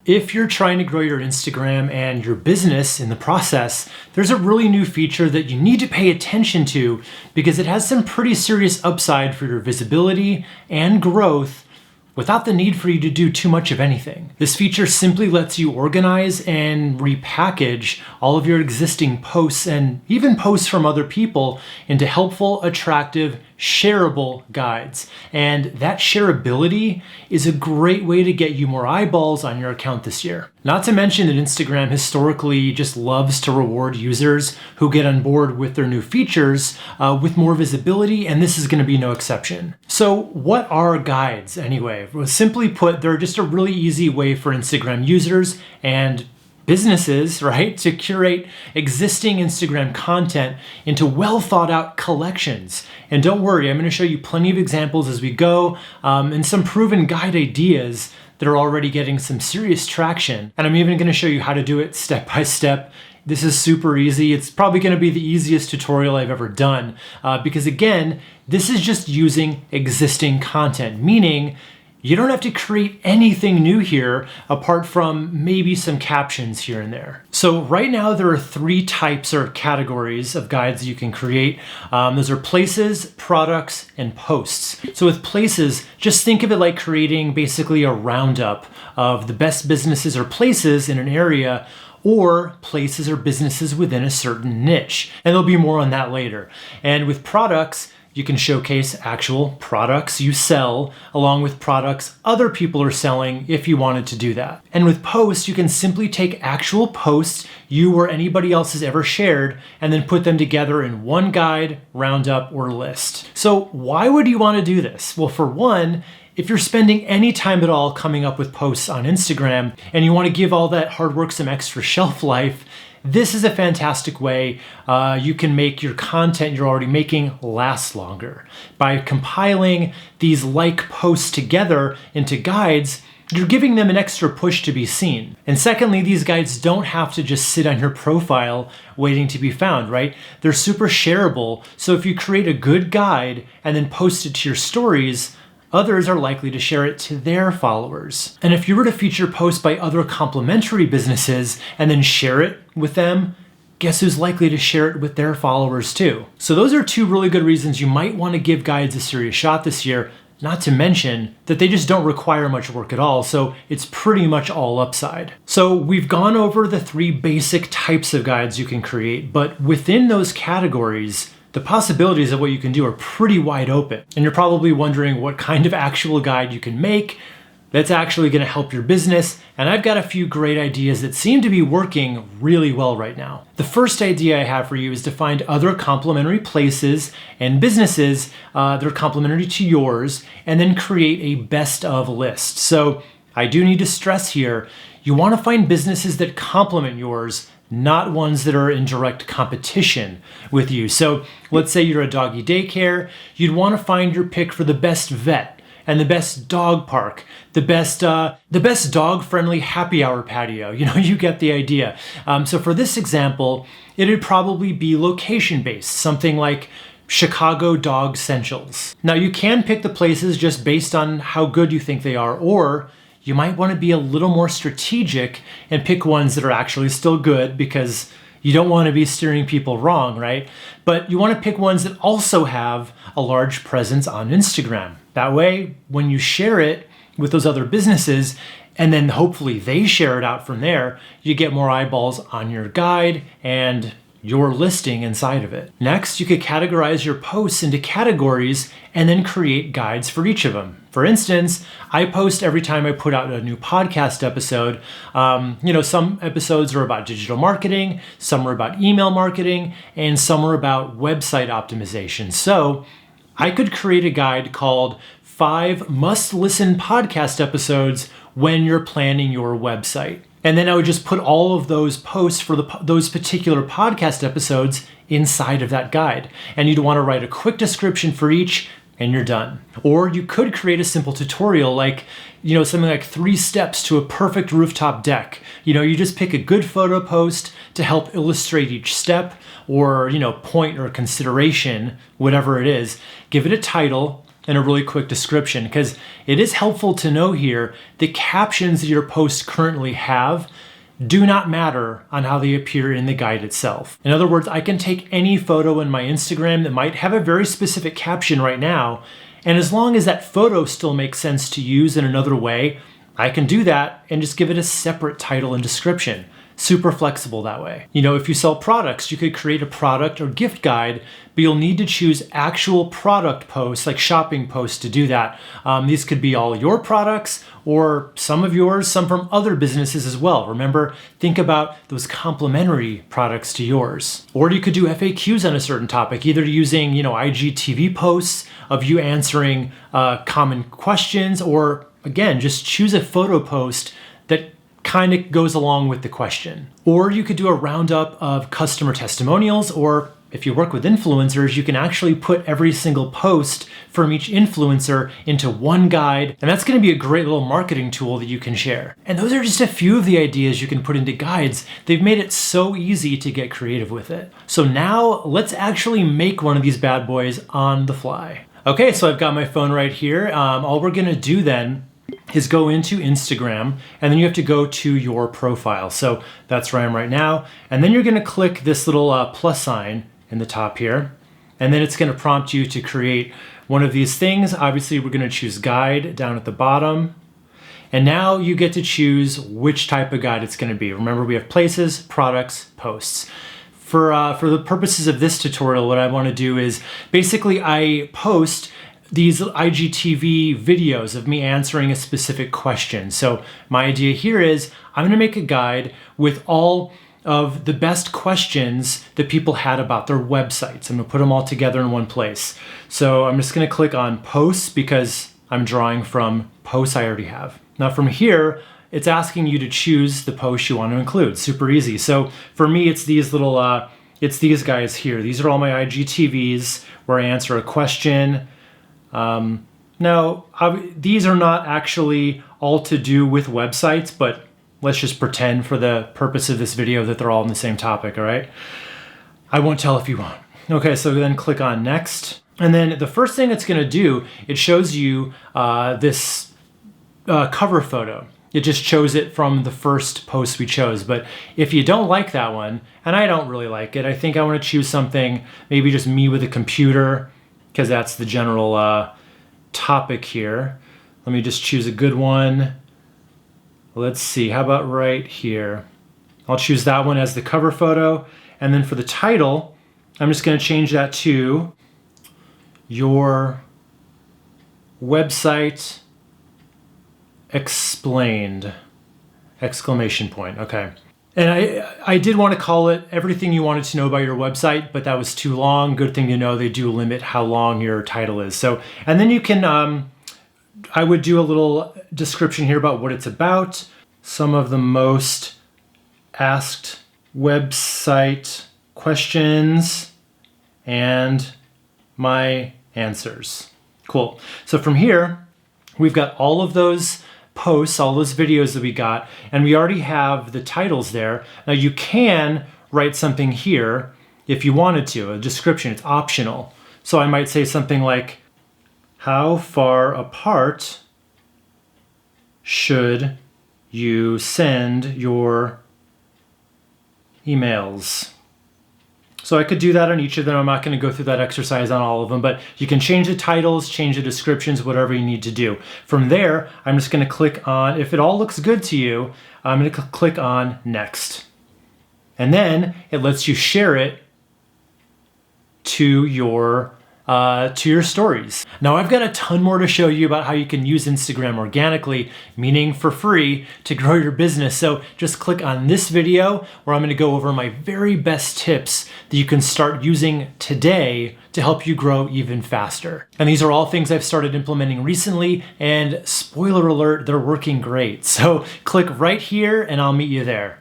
If you're trying to grow your Instagram and your business in the process, there's a really new feature that you need to pay attention to because it has some pretty serious upside for your visibility and growth without the need for you to do too much of anything. This feature simply lets you organize and repackage all of your existing posts and even posts from other people into helpful, attractive, shareable guides. And that shareability is a great way to get you more eyeballs on your account this year. Not to mention that Instagram historically just loves to reward users who get on board with their new features with more visibility, and this is going to be no exception. So what are guides anyway? Well, simply put, they're just a really easy way for Instagram users and businesses, right, to curate existing Instagram content into well thought out collections. And don't worry, I'm going to show you plenty of examples as we go and some proven guide ideas that are already getting some serious traction. And I'm even going to show you how to do it step by step. This is super easy. It's probably going to be the easiest tutorial I've ever done because again, this is just using existing content, meaning you don't have to create anything new here apart from maybe some captions here and there. So right now there are 3 types or categories of guides you can create. Those are places, products, and posts. So with places, just think of it like creating basically a roundup of the best businesses or places in an area, or places or businesses within a certain niche. And there'll be more on that later. And with products, you can showcase actual products you sell along with products other people are selling if you wanted to do that. And with posts, you can simply take actual posts you or anybody else has ever shared and then put them together in one guide, roundup, or list. So why would you want to do this? Well, for one, if you're spending any time at all coming up with posts on Instagram and you want to give all that hard work some extra shelf life, this is a fantastic way you can make your content you're already making last longer. By compiling these like posts together into guides, you're giving them an extra push to be seen. And secondly, these guides don't have to just sit on your profile waiting to be found, right? They're super shareable, so if you create a good guide and then post it to your stories, others are likely to share it to their followers. And if you were to feature posts by other complementary businesses and then share it with them, guess who's likely to share it with their followers too? So those are 2 really good reasons you might want to give guides a serious shot this year, not to mention that they just don't require much work at all, so it's pretty much all upside. So we've gone over the 3 basic types of guides you can create, but within those categories, the possibilities of what you can do are pretty wide open. And you're probably wondering what kind of actual guide you can make that's actually going to help your business. And I've got a few great ideas that seem to be working really well right now. The first idea I have for you is to find other complementary places and businesses that are complementary to yours and then create a best of list. So I do need to stress here, you want to find businesses that complement yours, not ones that are in direct competition with you. So let's say you're a doggy daycare, you'd want to find your pick for the best vet and the best dog park, the best dog-friendly happy hour patio. You know, you get the idea. So for this example, it'd probably be location-based, something like Chicago Dog Essentials. Now you can pick the places just based on how good you think they are, or you might want to be a little more strategic and pick ones that are actually still good because you don't want to be steering people wrong, right? But you want to pick ones that also have a large presence on Instagram. That way, when you share it with those other businesses, and then hopefully they share it out from there, you get more eyeballs on your guide and your listing inside of it. Next, you could categorize your posts into categories and then create guides for each of them. For instance, I post every time I put out a new podcast episode. Some episodes are about digital marketing, some are about email marketing, and some are about website optimization. So I could create a guide called 5 must-listen podcast episodes when you're planning your website. And then I would just put all of those posts for those particular podcast episodes inside of that guide. And you'd want to write a quick description for each, and you're done. Or you could create a simple tutorial like, something like 3 steps to a perfect rooftop deck. You just pick a good photo post to help illustrate each step or, point or consideration, whatever it is. Give it a title, and a really quick description, because it is helpful to know here the captions that your posts currently have do not matter on how they appear in the guide itself. In other words, I can take any photo in my Instagram that might have a very specific caption right now, and as long as that photo still makes sense to use in another way, I can do that and just give it a separate title and description. Super flexible that way. You know, if you sell products, you could create a product or gift guide, but you'll need to choose actual product posts, like shopping posts, to do that. These could be all your products or some of yours, some from other businesses as well. Remember, think about those complementary products to yours. Or you could do FAQs on a certain topic, either using, IGTV posts of you answering common questions, or again, just choose a photo post that kind of goes along with the question. Or you could do a roundup of customer testimonials, or if you work with influencers, you can actually put every single post from each influencer into one guide, and that's going to be a great little marketing tool that you can share. And those are just a few of the ideas you can put into guides. They've made it so easy to get creative with it. So now let's actually make one of these bad boys on the fly. Okay, so I've got my phone right here. All we're going to do then is go into Instagram, and then you have to go to your profile. So that's where I am right now. And then you're gonna click this little plus sign in the top here, and then it's gonna prompt you to create one of these things. Obviously, we're gonna choose guide down at the bottom. And now you get to choose which type of guide it's gonna be. Remember, we have places, products, posts. For the purposes of this tutorial, what I wanna do is basically I post these IGTV videos of me answering a specific question. So my idea here is I'm gonna make a guide with all of the best questions that people had about their websites. I'm gonna put them all together in one place. So I'm just gonna click on posts because I'm drawing from posts I already have. Now from here, it's asking you to choose the post you want to include. Super easy. So for me, it's these little, it's these guys here. These are all my IGTVs where I answer a question. Now, these are not actually all to do with websites, but let's just pretend for the purpose of this video that they're all on the same topic, all right? I won't tell if you won't. Okay, so then click on next. And then the first thing it's gonna do, it shows you this cover photo. It just chose it from the first post we chose. But if you don't like that one, and I don't really like it, I think I wanna choose something, maybe just me with a computer, because that's the general topic here. Let me just choose a good one. Let's see, how about right here? I'll choose that one as the cover photo. And then for the title, I'm just gonna change that to your website explained, exclamation point, okay. And I did want to call it everything you wanted to know about your website, but that was too long. Good thing to know, they do limit how long your title is. So, and then you can, I would do a little description here about what it's about, some of the most asked website questions, and my answers. Cool. So from here, we've got all of those posts, all those videos that we got, and we already have the titles there. Now you can write something here if you wanted to, a description, it's optional. So I might say something like, how far apart should you send your emails? So I could do that on each of them. I'm not going to go through that exercise on all of them, but you can change the titles, change the descriptions, whatever you need to do. From there, I'm just going to click on, if it all looks good to you, I'm going to click on next. And then it lets you share it to your stories. Now I've got a ton more to show you about how you can use Instagram organically, meaning for free, to grow your business. So just click on this video where I'm going to go over my very best tips that you can start using today to help you grow even faster. And these are all things I've started implementing recently, and spoiler alert, they're working great. So click right here and I'll meet you there.